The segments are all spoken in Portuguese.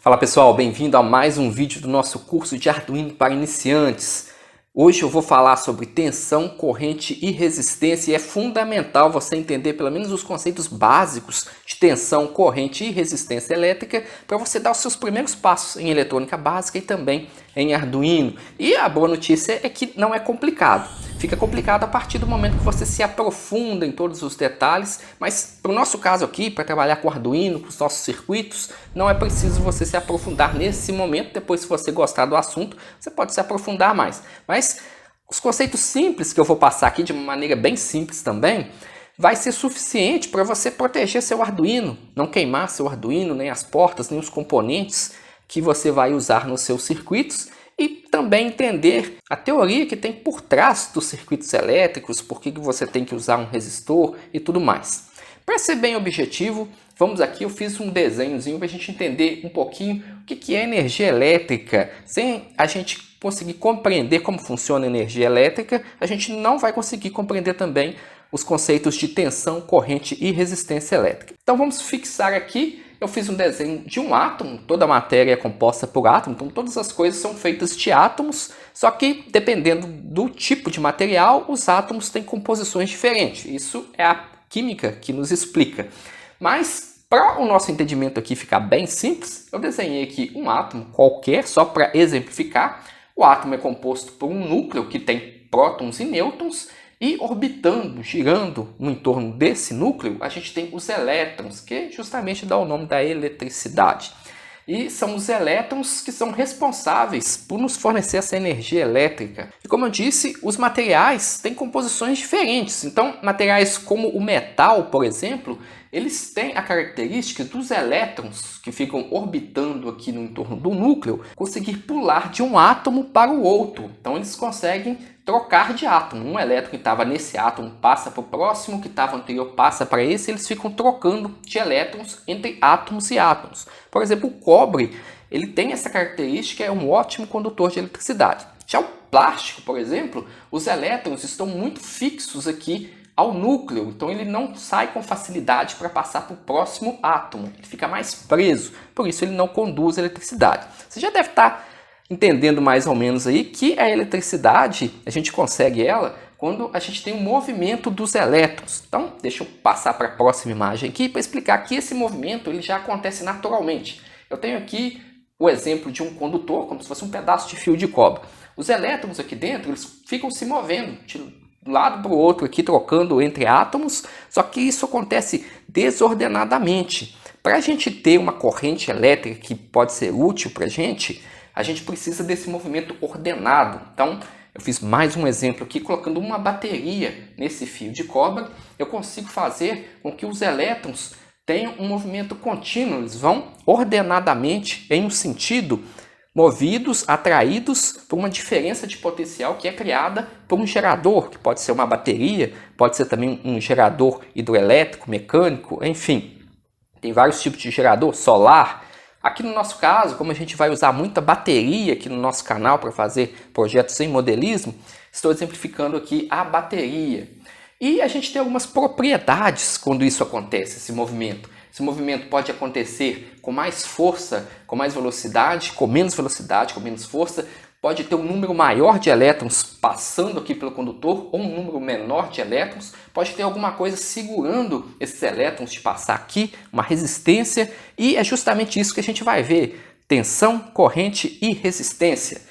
Fala pessoal, bem-vindo a mais um vídeo do nosso curso de Arduino para iniciantes. Hoje eu vou falar sobre tensão, corrente e resistência e é fundamental você entender pelo menos os conceitos básicos de tensão, corrente e resistência elétrica para você dar os seus primeiros passos em eletrônica básica e também em Arduino. E a boa notícia é que não é complicado. Fica complicado a partir do momento que você se aprofunda em todos os detalhes, mas para o nosso caso aqui, para trabalhar com Arduino, com os nossos circuitos, não é preciso você se aprofundar nesse momento. Depois, se você gostar do assunto, você pode se aprofundar mais. Mas os conceitos simples que eu vou passar aqui de uma maneira bem simples também, vai ser suficiente para você proteger seu Arduino, não queimar seu Arduino, nem as portas, nem os componentes que você vai usar nos seus circuitos. E também entender a teoria que tem por trás dos circuitos elétricos, por que você tem que usar um resistor e tudo mais. Para ser bem objetivo, vamos aqui, eu fiz um desenhozinho para a gente entender um pouquinho o que é energia elétrica. Sem a gente conseguir compreender como funciona a energia elétrica, a gente não vai conseguir compreender também os conceitos de tensão, corrente e resistência elétrica. Então vamos fixar aqui. Eu fiz um desenho de um átomo, toda a matéria é composta por átomo, então todas as coisas são feitas de átomos, só que dependendo do tipo de material, os átomos têm composições diferentes. Isso é a química que nos explica. Mas para o nosso entendimento aqui ficar bem simples, eu desenhei aqui um átomo qualquer, só para exemplificar. O átomo é composto por um núcleo que tem prótons e nêutrons, e orbitando, girando no entorno desse núcleo, a gente tem os elétrons, que justamente dá o nome da eletricidade. E são os elétrons que são responsáveis por nos fornecer essa energia elétrica. E como eu disse, os materiais têm composições diferentes. Então, materiais como o metal, por exemplo, eles têm a característica dos elétrons que ficam orbitando aqui no entorno do núcleo conseguir pular de um átomo para o outro. Então, eles conseguem trocar de átomo. Um elétron que estava nesse átomo passa para o próximo, que estava anterior passa para esse, eles ficam trocando de elétrons entre átomos e átomos. Por exemplo, o cobre, ele tem essa característica, é um ótimo condutor de eletricidade. Já o plástico, por exemplo, os elétrons estão muito fixos aqui ao núcleo, então ele não sai com facilidade para passar para o próximo átomo, ele fica mais preso, por isso ele não conduz eletricidade. Você já deve estar entendendo mais ou menos aí que a eletricidade, a gente consegue ela quando a gente tem um movimento dos elétrons. Então, deixa eu passar para a próxima imagem aqui para explicar que esse movimento ele já acontece naturalmente. Eu tenho aqui o exemplo de um condutor, como se fosse um pedaço de fio de cobre. Os elétrons aqui dentro, eles ficam se movendo de um lado para o outro aqui, trocando entre átomos, só que isso acontece desordenadamente. Para a gente ter uma corrente elétrica que pode ser útil para a gente precisa desse movimento ordenado. Então, eu fiz mais um exemplo aqui, colocando uma bateria nesse fio de cobre, eu consigo fazer com que os elétrons tenham um movimento contínuo, eles vão ordenadamente em um sentido, movidos, atraídos por uma diferença de potencial que é criada por um gerador, que pode ser uma bateria, pode ser também um gerador hidroelétrico, mecânico, enfim. Tem vários tipos de gerador, solar. Aqui no nosso caso, como a gente vai usar muita bateria aqui no nosso canal para fazer projetos em modelismo, estou exemplificando aqui a bateria. E a gente tem algumas propriedades quando isso acontece, esse movimento. Esse movimento pode acontecer com mais força, com mais velocidade, com menos força. Pode ter um número maior de elétrons passando aqui pelo condutor ou um número menor de elétrons. Pode ter alguma coisa segurando esses elétrons de passar aqui, uma resistência. E é justamente isso que a gente vai ver. Tensão, corrente e resistência.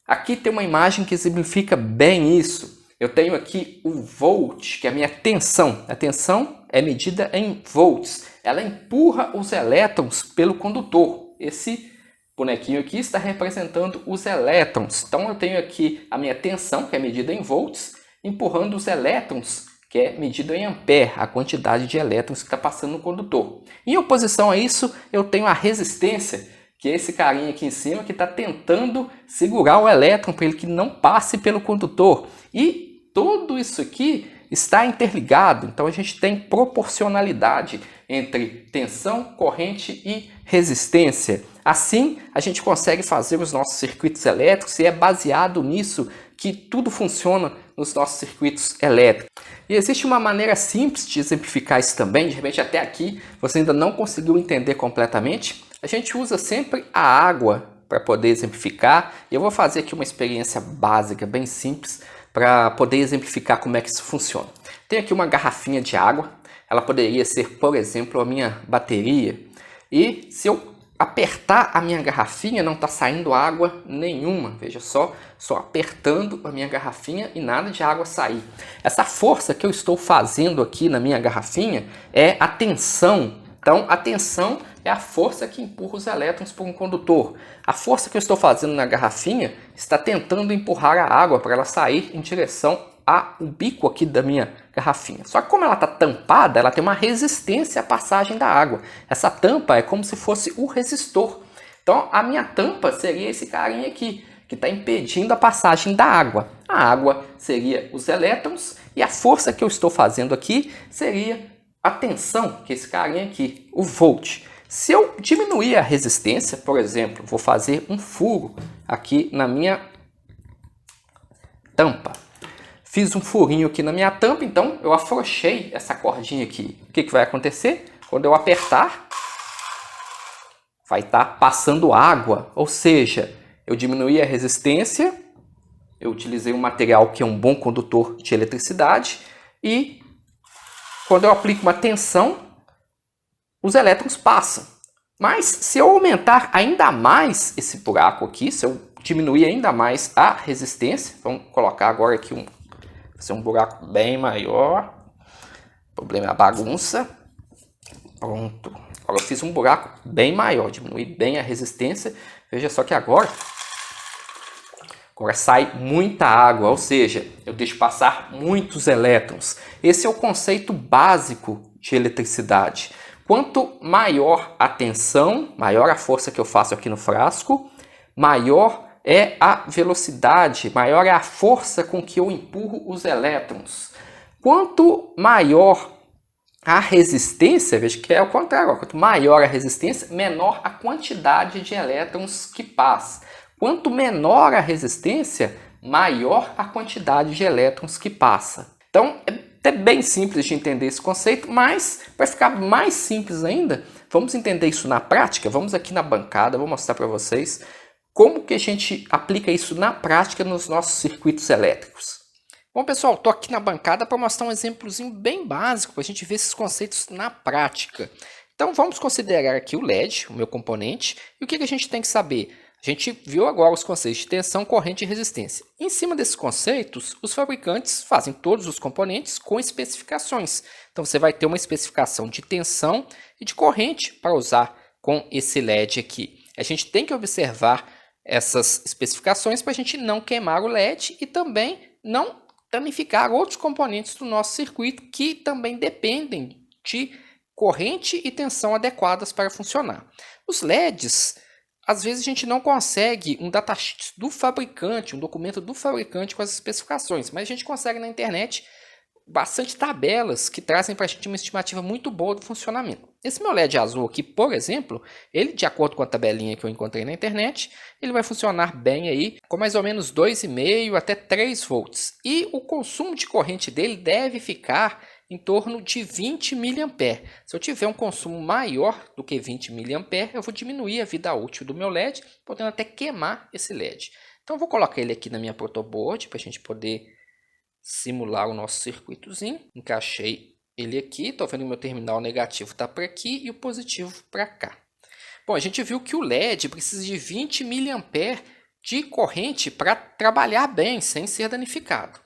Aqui tem uma imagem que exemplifica bem isso. Eu tenho aqui o volt, que é a minha tensão. A tensão é medida em volts. Ela empurra os elétrons pelo condutor. Esse bonequinho aqui está representando os elétrons. Então eu tenho aqui a minha tensão, que é medida em volts, empurrando os elétrons, que é medida em ampere, a quantidade de elétrons que está passando no condutor. Em oposição a isso, eu tenho a resistência, que é esse carinha aqui em cima que está tentando segurar o elétron para ele que não passe pelo condutor. E tudo isso aqui está interligado, então a gente tem proporcionalidade entre tensão, corrente e resistência. Assim, a gente consegue fazer os nossos circuitos elétricos e é baseado nisso que tudo funciona nos nossos circuitos elétricos. E existe uma maneira simples de exemplificar isso também, de repente até aqui você ainda não conseguiu entender completamente. A gente usa sempre a água para poder exemplificar. E eu vou fazer aqui uma experiência básica, bem simples, para poder exemplificar como é que isso funciona. Tenho aqui uma garrafinha de água. Ela poderia ser, por exemplo, a minha bateria. E se eu apertar a minha garrafinha, não está saindo água nenhuma. Veja só apertando a minha garrafinha e nada de água sair. Essa força que eu estou fazendo aqui na minha garrafinha é a tensão. Então, a tensão é a força que empurra os elétrons por um condutor. A força que eu estou fazendo na garrafinha está tentando empurrar a água para ela sair em direção ao bico aqui da minha garrafinha. Só que como ela está tampada, ela tem uma resistência à passagem da água. Essa tampa é como se fosse o resistor. Então, a minha tampa seria esse carinha aqui, que está impedindo a passagem da água. A água seria os elétrons e a força que eu estou fazendo aqui seria a tensão, que é esse carinha aqui, o volt. Se eu diminuir a resistência, por exemplo, vou fazer um furo aqui na minha tampa. Fiz um furinho aqui na minha tampa, então eu afrouxei essa cordinha aqui. O que vai acontecer? Quando eu apertar, vai estar passando água, ou seja, eu diminuí a resistência, eu utilizei um material que é um bom condutor de eletricidade e quando eu aplico uma tensão, os elétrons passam. Mas se eu aumentar ainda mais esse buraco aqui, se eu diminuir ainda mais a resistência, vamos colocar agora aqui um buraco bem maior. O problema é a bagunça. Pronto. Agora eu fiz um buraco bem maior, diminui bem a resistência. Veja só que agora sai muita água, ou seja, eu deixo passar muitos elétrons. Esse é o conceito básico de eletricidade. Quanto maior a tensão, maior a força que eu faço aqui no frasco, maior é a velocidade, maior é a força com que eu empurro os elétrons. Quanto maior a resistência, veja que é o contrário, quanto maior a resistência, menor a quantidade de elétrons que passa. Quanto menor a resistência, maior a quantidade de elétrons que passa. Então, é bem simples de entender esse conceito, mas para ficar mais simples ainda, vamos entender isso na prática. Vamos aqui na bancada, vou mostrar para vocês como que a gente aplica isso na prática nos nossos circuitos elétricos. Bom, pessoal, estou aqui na bancada para mostrar um exemplozinho bem básico para a gente ver esses conceitos na prática. Então, vamos considerar aqui o LED, o meu componente, e o que a gente tem que saber? A gente viu agora os conceitos de tensão, corrente e resistência. Em cima desses conceitos, os fabricantes fazem todos os componentes com especificações. Então, você vai ter uma especificação de tensão e de corrente para usar com esse LED aqui. A gente tem que observar essas especificações para a gente não queimar o LED e também não danificar outros componentes do nosso circuito que também dependem de corrente e tensão adequadas para funcionar. Os LEDs, às vezes a gente não consegue um datasheet do fabricante, um documento do fabricante com as especificações, mas a gente consegue na internet bastante tabelas que trazem para a gente uma estimativa muito boa do funcionamento. Esse meu LED azul aqui, por exemplo, ele, de acordo com a tabelinha que eu encontrei na internet, ele vai funcionar bem aí com mais ou menos 2,5 até 3 volts. E o consumo de corrente dele deve ficar em torno de 20 mA. Se eu tiver um consumo maior do que 20 mA, eu vou diminuir a vida útil do meu LED, podendo até queimar esse LED. Então eu vou colocar ele aqui na minha protoboard para a gente poder simular o nosso circuitozinho. Encaixei ele aqui, estou vendo que o meu terminal negativo está para aqui e o positivo para cá. Bom, a gente viu que o LED precisa de 20 mA de corrente para trabalhar bem, sem ser danificado.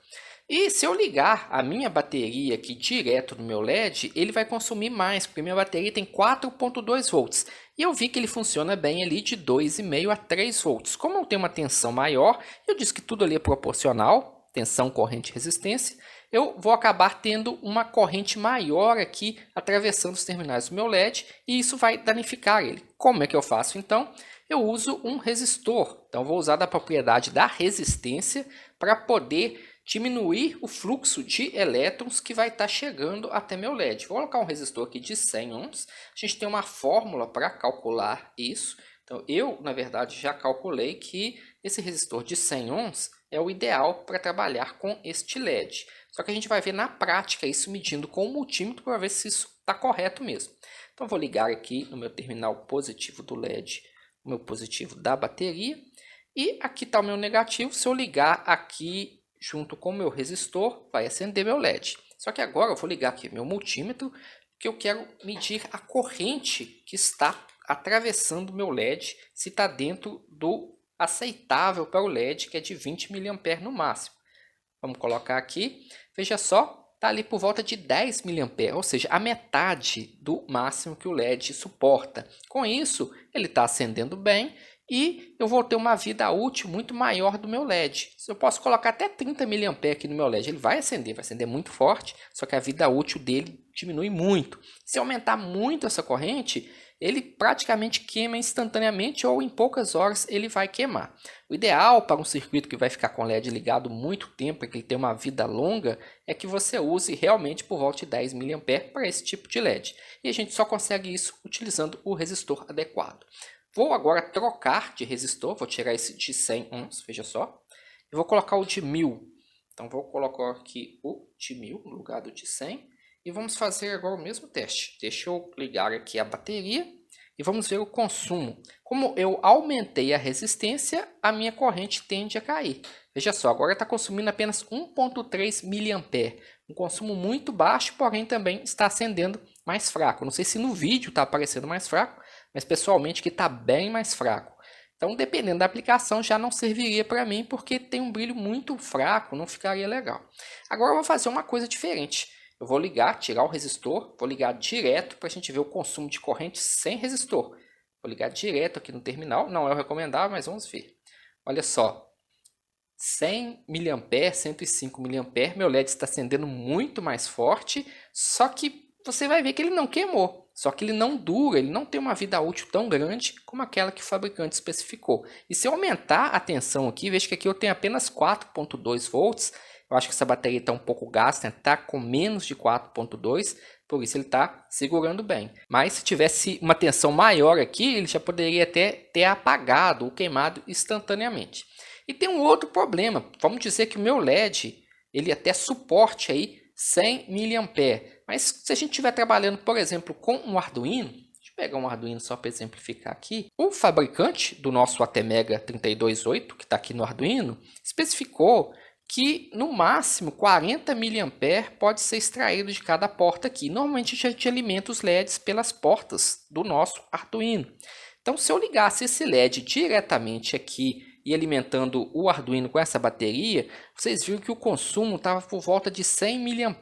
E se eu ligar a minha bateria aqui direto no meu LED, ele vai consumir mais, porque minha bateria tem 4,2 volts. E eu vi que ele funciona bem ali de 2,5 a 3 volts. Como eu tenho uma tensão maior, eu disse que tudo ali é proporcional, tensão, corrente e resistência, eu vou acabar tendo uma corrente maior aqui atravessando os terminais do meu LED e isso vai danificar ele. Como é que eu faço então? Eu uso um resistor. Então vou usar da propriedade da resistência para poder diminuir o fluxo de elétrons que vai estar chegando até meu LED. Vou colocar um resistor aqui de 100 ohms. A gente tem uma fórmula para calcular isso. Então eu, na verdade, já calculei que esse resistor de 100 ohms é o ideal para trabalhar com este LED. Só que a gente vai ver na prática isso medindo com o multímetro para ver se isso está correto mesmo. Então vou ligar aqui no meu terminal positivo do LED, o meu positivo da bateria. E aqui está o meu negativo. Se eu ligar aqui junto com o meu resistor, vai acender meu LED. Só que agora eu vou ligar aqui meu multímetro, que eu quero medir a corrente que está atravessando o meu LED, se está dentro do aceitável para o LED, que é de 20 mA no máximo. Vamos colocar aqui, veja só, está ali por volta de 10 mA, ou seja, a metade do máximo que o LED suporta. Com isso, ele está acendendo bem e eu vou ter uma vida útil muito maior do meu LED. Eu posso colocar até 30 mA aqui no meu LED, ele vai acender muito forte, só que a vida útil dele diminui muito. Se aumentar muito essa corrente, ele praticamente queima instantaneamente ou em poucas horas ele vai queimar. O ideal para um circuito que vai ficar com o LED ligado muito tempo, que ele tem uma vida longa, é que você use realmente por volta de 10 mA para esse tipo de LED. E a gente só consegue isso utilizando o resistor adequado. Vou agora trocar de resistor, vou tirar esse de 100 ohms, veja só. E vou colocar o de 1000. Então vou colocar aqui o de 1000 no lugar do de 100. E vamos fazer agora o mesmo teste. Deixa eu ligar aqui a bateria e vamos ver o consumo. Como eu aumentei a resistência, a minha corrente tende a cair. Veja só, agora está consumindo apenas 1,3 mA. Um consumo muito baixo, porém também está acendendo mais fraco. Não sei se no vídeo está aparecendo mais fraco, mas pessoalmente que está bem mais fraco. Então, dependendo da aplicação, já não serviria para mim, porque tem um brilho muito fraco, não ficaria legal. Agora eu vou fazer uma coisa diferente. Eu vou ligar, tirar o resistor, vou ligar direto para a gente ver o consumo de corrente sem resistor. Vou ligar direto aqui no terminal, não é o recomendável, mas vamos ver. Olha só, 100 mA, 105 mA, meu LED está acendendo muito mais forte, só que você vai ver que ele não queimou. Só que ele não dura, ele não tem uma vida útil tão grande como aquela que o fabricante especificou. E se eu aumentar a tensão aqui, veja que aqui eu tenho apenas 4,2 volts. Eu acho que essa bateria está um pouco gasta, está com menos de 4,2, por isso ele está segurando bem. Mas se tivesse uma tensão maior aqui, ele já poderia até ter apagado ou queimado instantaneamente. E tem um outro problema, vamos dizer que o meu LED, ele até suporte aí 100 mA. Mas se a gente estiver trabalhando, por exemplo, com um Arduino, deixa eu pegar um Arduino só para exemplificar aqui. O fabricante do nosso ATmega 328, que está aqui no Arduino, especificou que no máximo 40 mA pode ser extraído de cada porta aqui. Normalmente a gente alimenta os LEDs pelas portas do nosso Arduino. Então, se eu ligasse esse LED diretamente aqui e alimentando o Arduino com essa bateria, vocês viram que o consumo estava por volta de 100 mA,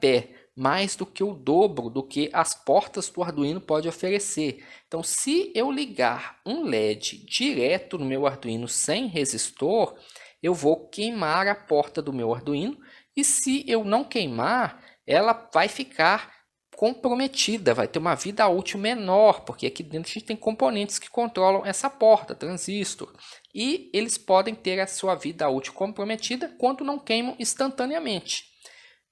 mais do que o dobro do que as portas do Arduino pode oferecer. Então, se eu ligar um LED direto no meu Arduino sem resistor, eu vou queimar a porta do meu Arduino, e se eu não queimar, ela vai ficar comprometida, vai ter uma vida útil menor, porque aqui dentro a gente tem componentes que controlam essa porta, transistor, e eles podem ter a sua vida útil comprometida quando não queimam instantaneamente.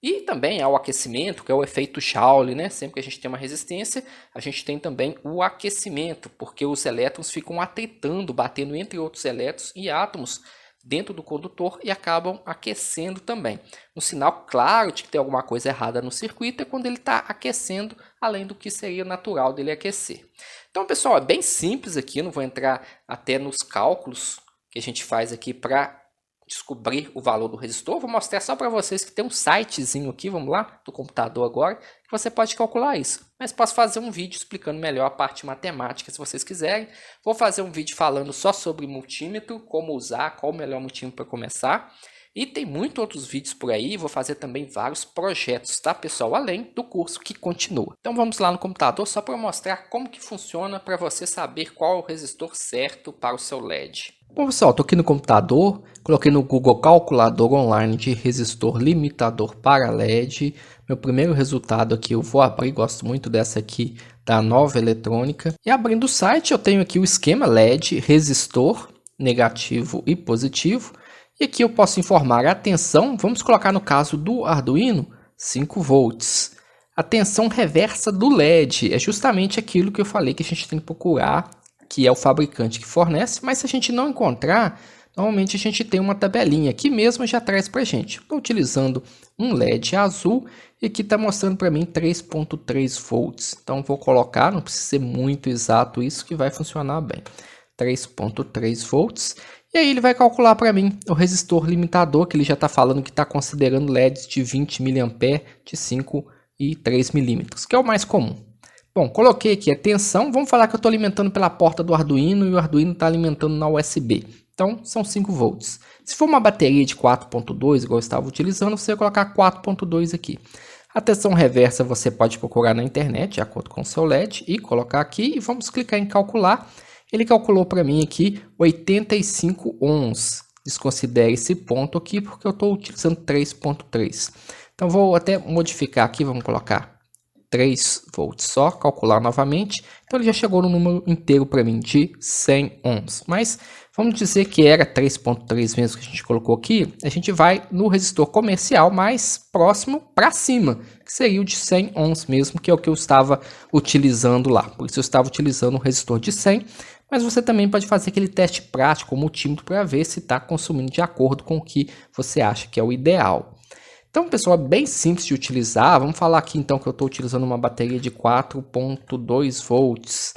E também há o aquecimento, que é o efeito Joule, né? Sempre que a gente tem uma resistência, a gente tem também o aquecimento, porque os elétrons ficam atritando, batendo entre outros elétrons e átomos dentro do condutor e acabam aquecendo também. Um sinal claro de que tem alguma coisa errada no circuito é quando ele está aquecendo além do que seria natural dele aquecer. Então, pessoal, é bem simples aqui, eu não vou entrar até nos cálculos que a gente faz aqui para descobrir o valor do resistor. Vou mostrar só para vocês que tem um sitezinho aqui, vamos lá, do computador agora, que você pode calcular isso. Mas posso fazer um vídeo explicando melhor a parte matemática, se vocês quiserem. Vou fazer um vídeo falando só sobre multímetro, como usar, qual o melhor multímetro para começar. E tem muitos outros vídeos por aí, vou fazer também vários projetos, tá, pessoal? Além do curso que continua. Então vamos lá no computador só para mostrar como que funciona para você saber qual é o resistor certo para o seu LED. Bom, pessoal, estou aqui no computador, coloquei no Google calculador online de resistor limitador para LED. Meu primeiro resultado aqui eu vou abrir, gosto muito dessa aqui da Nova Eletrônica. E abrindo o site eu tenho aqui o esquema LED, resistor, negativo e positivo. E aqui eu posso informar a tensão, vamos colocar no caso do Arduino, 5 volts. A tensão reversa do LED é justamente aquilo que eu falei que a gente tem que procurar, que é o fabricante que fornece, mas se a gente não encontrar, normalmente a gente tem uma tabelinha. Aqui mesmo já traz para a gente. Estou utilizando um LED azul e aqui está mostrando para mim 3.3 volts. Então vou colocar, não precisa ser muito exato isso que vai funcionar bem. 3.3 volts. E aí ele vai calcular para mim o resistor limitador, que ele já está falando que está considerando LEDs de 20 mA de 5 e 3 milímetros, que é o mais comum. Bom, coloquei aqui a tensão. Vamos falar que eu estou alimentando pela porta do Arduino e o Arduino está alimentando na USB. Então, são 5 volts. Se for uma bateria de 4.2, igual eu estava utilizando, você vai colocar 4.2 aqui. A tensão reversa você pode procurar na internet, de acordo com o seu LED, e colocar aqui. E vamos clicar em calcular. Ele calculou para mim aqui 85 ohms. Desconsidere esse ponto aqui, porque eu estou utilizando 3.3. Então, vou até modificar aqui, vamos colocar 3 volts só, calcular novamente. Então, ele já chegou no número inteiro para mim de 100 ohms. Mas vamos dizer que era 3.3 mesmo que a gente colocou aqui. A gente vai no resistor comercial mais próximo para cima, que seria o de 100 ohms mesmo, que é o que eu estava utilizando lá. Por isso eu estava utilizando um resistor de 100, mas você também pode fazer aquele teste prático, o multímetro, para ver se está consumindo de acordo com o que você acha que é o ideal. Então, pessoal, é bem simples de utilizar. Vamos falar aqui, então, que eu estou utilizando uma bateria de 4.2 volts.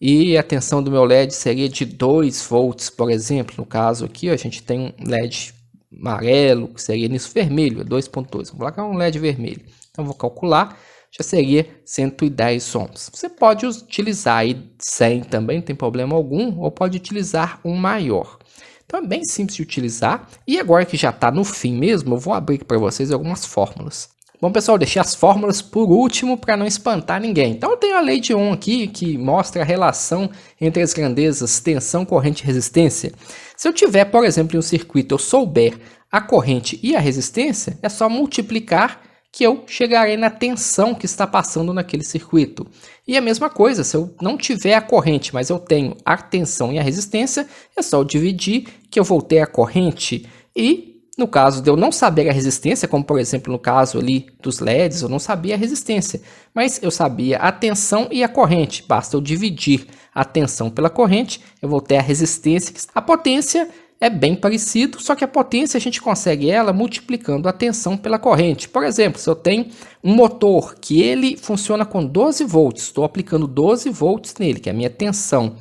E a tensão do meu LED seria de 2 volts, por exemplo. No caso aqui, ó, a gente tem um LED amarelo, que seria nisso vermelho, é 2.2. Vamos colocar um LED vermelho. Então, vou calcular, já seria 110 ohms. Você pode utilizar aí 100 também, não tem problema algum, ou pode utilizar um maior. Então é bem simples de utilizar. E agora que já está no fim mesmo, eu vou abrir aqui para vocês algumas fórmulas. Bom, pessoal, deixei as fórmulas por último para não espantar ninguém. Então eu tenho a lei de Ohm aqui que mostra a relação entre as grandezas tensão, corrente e resistência. Se eu tiver, por exemplo, em um circuito, eu souber a corrente e a resistência, é só multiplicar que eu chegarei na tensão que está passando naquele circuito. E a mesma coisa, se eu não tiver a corrente, mas eu tenho a tensão e a resistência, é só eu dividir que eu vou ter a corrente. E no caso de eu não saber a resistência, como por exemplo no caso ali dos LEDs, eu não sabia a resistência, mas eu sabia a tensão e a corrente. Basta eu dividir a tensão pela corrente, eu vou ter a resistência. A potência é bem parecido, só que a potência a gente consegue ela multiplicando a tensão pela corrente. Por exemplo, se eu tenho um motor que ele funciona com 12 volts, estou aplicando 12 volts nele, que é a minha tensão,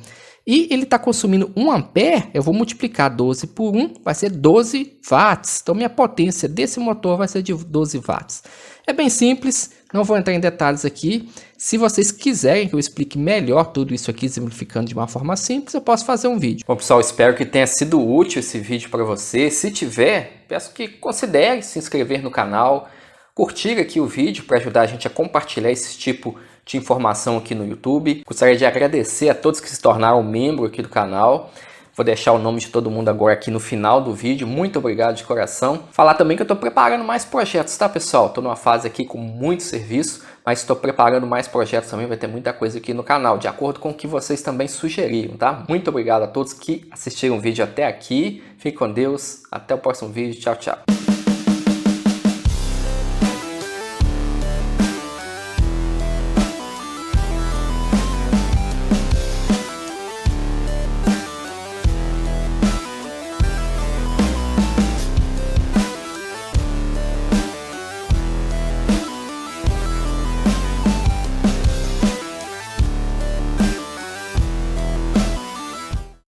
e ele está consumindo 1 ampere, eu vou multiplicar 12 por 1, vai ser 12 watts. Então, minha potência desse motor vai ser de 12 watts. É bem simples, não vou entrar em detalhes aqui. Se vocês quiserem que eu explique melhor tudo isso aqui, simplificando de uma forma simples, eu posso fazer um vídeo. Bom, pessoal, espero que tenha sido útil esse vídeo para você. Se tiver, peço que considere se inscrever no canal, curtir aqui o vídeo para ajudar a gente a compartilhar esse tipo de informação aqui no YouTube. Gostaria de agradecer a todos que se tornaram membro aqui do canal. Vou deixar o nome de todo mundo agora aqui no final do vídeo. Muito obrigado de coração. Falar também que eu estou preparando mais projetos, tá, pessoal? Estou numa fase aqui com muito serviço, mas estou preparando mais projetos também. Vai ter muita coisa aqui no canal, de acordo com o que vocês também sugeriram, tá? Muito obrigado a todos que assistiram o vídeo até aqui. Fique com Deus. Até o próximo vídeo. Tchau, tchau.